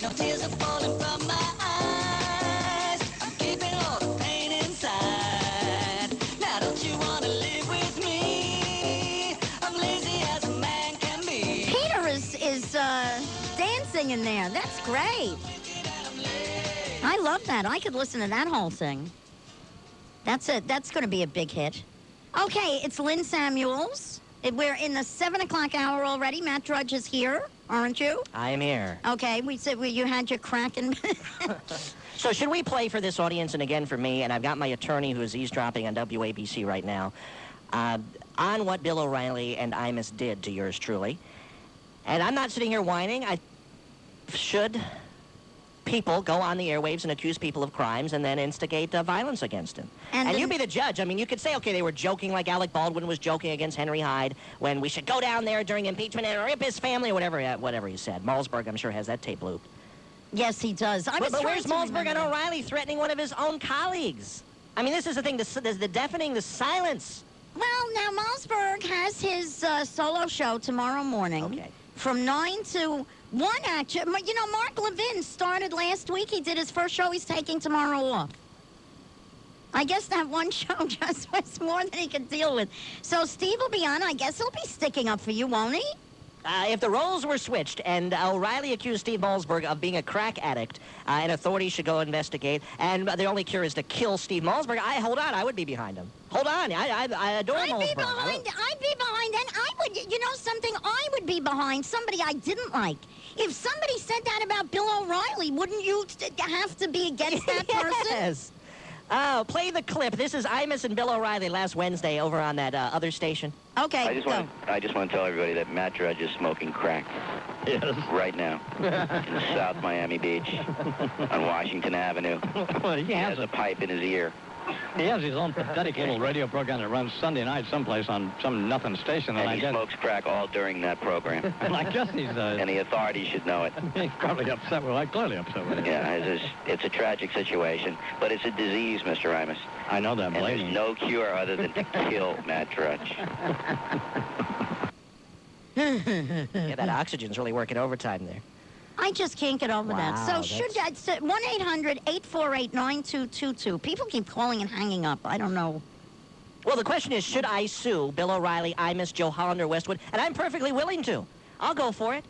Your tears are falling from my eyes. I'm keeping all the pain inside. Now don't you want to live with me? I'm lazy as a man can be. Peter is dancing in there. That's great. I love that. I could listen to that whole thing. That's it. That's going to be a big hit. Okay, it's Lynn Samuels. We're in the 7 o'clock hour already. Matt Drudge is here, aren't you? I am here. Okay, we said you had your cracking. So should we play for this audience and again for me, and I've got my attorney who is eavesdropping on WABC right now, on what Bill O'Reilly and Imus did to yours truly. And I'm not sitting here whining. Should people go on the airwaves and accuse people of crimes and then instigate violence against them? And you be the judge. I mean, you could say, okay, they were joking like Alec Baldwin was joking against Henry Hyde when we should go down there during impeachment and rip his family or whatever he said. Malzberg, I'm sure, has that tape looped. Yes, he does. But where's Malzberg and O'Reilly threatening one of his own colleagues? I mean, this is the thing, the deafening, the silence. Well, now Malzberg has his solo show tomorrow morning. Okay. From 9 to 1, actually. You know, Mark Levin started last week. He did his first show. He's taking tomorrow off. I guess that one show just was more than he could deal with. So Steve will be on. I guess he'll be sticking up for you, won't he? If the roles were switched and O'Reilly accused Steve Malzberg of being a crack addict, and authorities should go investigate, and the only cure is to kill Steve Malzberg, I would be behind him. Hold on, I adore Malzberg. I'd be behind, and I would, you know something, I would be behind somebody I didn't like. If somebody said that about Bill O'Reilly, wouldn't you have to be against that person? Yes. Oh, play the clip. This is Imus and Bill O'Reilly last Wednesday over on that other station. Okay, I just want to tell everybody that Matt Drudge is smoking crack. Yes. Right now. In South Miami Beach. On Washington Avenue. Well, He has a pipe in his ear. He has his own pathetic little radio program that runs Sunday night someplace on some nothing station. And I he guess, smokes crack all during that program. and I guess he's... And the authorities should know it. He's probably upset with it. Clearly upset with it. Yeah, it's a tragic situation. But it's a disease, Mr. Imus. I know that, And believe there's me. no cure other than to kill Matt Drudge. Yeah, that oxygen's really working overtime there. I just can't get over that. Wow, So should I... 1-800-848-9222. People keep calling and hanging up. I don't know. Well, the question is, should I sue Bill O'Reilly, Imus, Joe Hollander, Westwood? And I'm perfectly willing to. I'll go for it.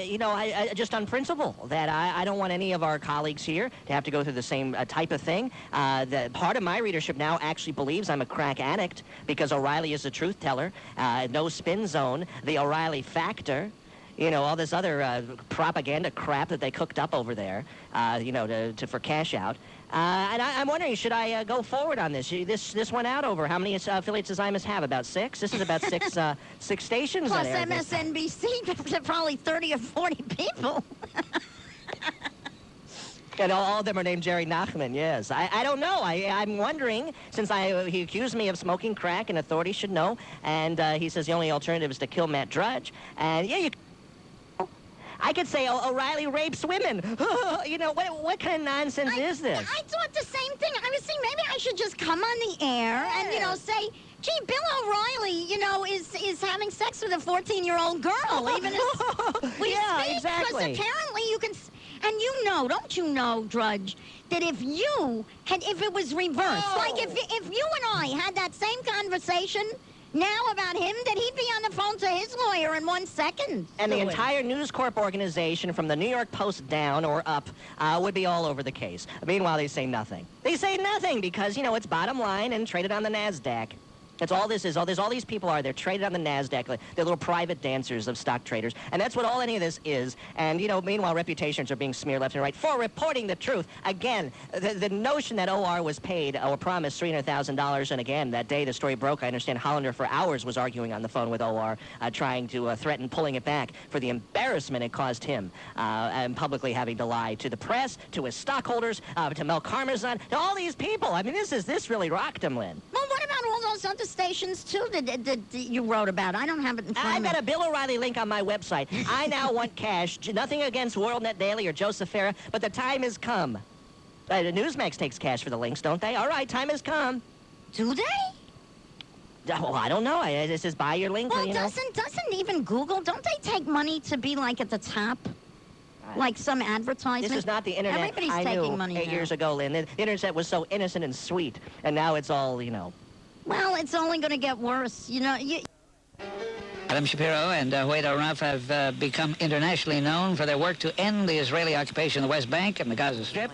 You know, I just on principle that I don't want any of our colleagues here to have to go through the same type of thing. Part of my readership now actually believes I'm a crack addict because O'Reilly is a truth teller. No spin zone, the O'Reilly factor. You know, all this other propaganda crap that they cooked up over there, you know, for cash out. And I'm wondering, should I go forward on this? This went out over how many affiliates does Imus have? About 6? This is about six stations. Plus that air this. MSNBC, probably 30 or 40 people. And all of them are named Jerry Nachman, yes. I don't know. I'm wondering, since he accused me of smoking crack and authorities should know, and he says the only alternative is to kill Matt Drudge. And, yeah, I could say O'Reilly rapes women. You know, what kind of nonsense is this? I thought the same thing. I was saying maybe I should just come on the air and, you know, say, gee, Bill O'Reilly, you know, is having sex with a 14-year-old girl, even as we speak. Exactly. Because apparently you can... And you know, don't you know, Drudge, that if it was reversed, like if you and I had that same conversation now about him, that he'd be on the phone to his lawyer in 1 second. And the entire News Corp organization, from the New York Post down or up, would be all over the case. Meanwhile, they say nothing. They say nothing because, you know, it's bottom line and traded on the NASDAQ. That's all this is. All these people are. They're traded on the NASDAQ. They're little private dancers of stock traders. And that's what any of this is. And, you know, meanwhile, reputations are being smeared left and right for reporting the truth. Again, the notion that OR was paid or promised $300,000. And, again, that day the story broke, I understand Hollander for hours was arguing on the phone with OR, trying to threaten pulling it back for the embarrassment it caused him and publicly having to lie to the press, to his stockholders, to Mel Karmazin, to all these people. I mean, this really rocked him, Lynn. Well, what about all those other stations, too, that you wrote about? I don't have it in front of me. I've got a Bill O'Reilly link on my website. I now want cash. Nothing against WorldNet Daily or Joseph Farah, but the time has come. Newsmax takes cash for the links, don't they? All right, time has come. Do they? Oh, I don't know. It says buy your link. Well, you know. doesn't even Google, don't they take money to be, like, at the top? Like some advertisement? This is not the internet Everybody's I taking knew money 8 now. years ago, Lynn. The internet was so innocent and sweet, and now it's all, you know. Well, it's only going to get worse. You know, Adam Shapiro and Wade Araf have become internationally known for their work to end the Israeli occupation of the West Bank and the Gaza Strip.